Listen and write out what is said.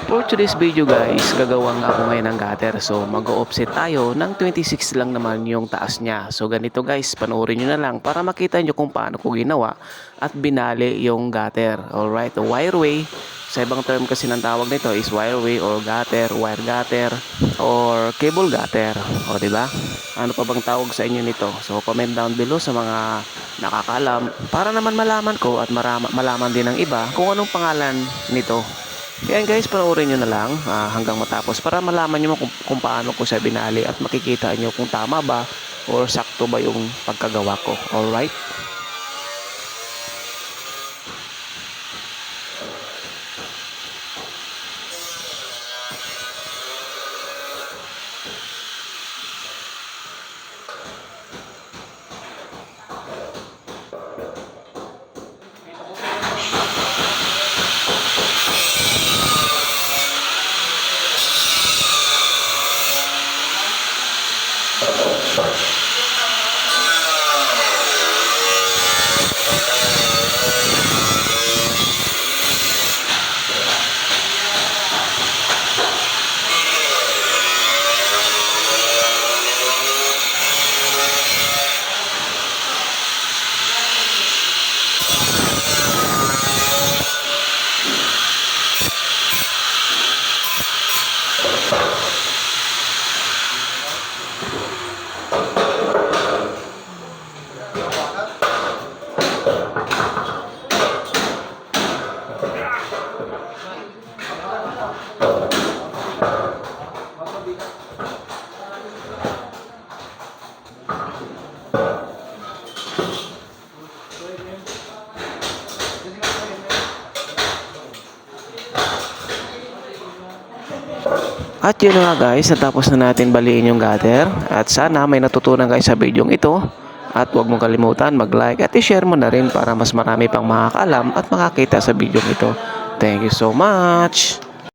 For today's video guys, gagawa nga ako ngayon ng gutter. So mag-offset tayo ng 26 lang naman yung taas niya. So ganito guys, panoorin nyo na lang para makita nyo kung paano ko ginawa at binali yung gutter. Alright, wireway. Sa ibang term kasi ng tawag nito is wireway or gutter, wire gutter, or cable gutter. O diba? Ano pa bang tawag sa inyo nito? So comment down below sa mga nakakalam para naman malaman ko at malaman din ng iba kung anong pangalan nito. Yan guys, panoorin nyo na lang hanggang matapos para malaman nyo kung paano ko siya binali at makikita nyo kung tama ba or sakto ba yung pagkagawa ko. Alright? At yun na nga guys, natapos na natin baliin yung gutter. At sana may natutunan guys sa video ito. At huwag mong kalimutan mag-like at i-share mo na rin para mas marami pang makakaalam at makakita sa video ito. Thank you so much!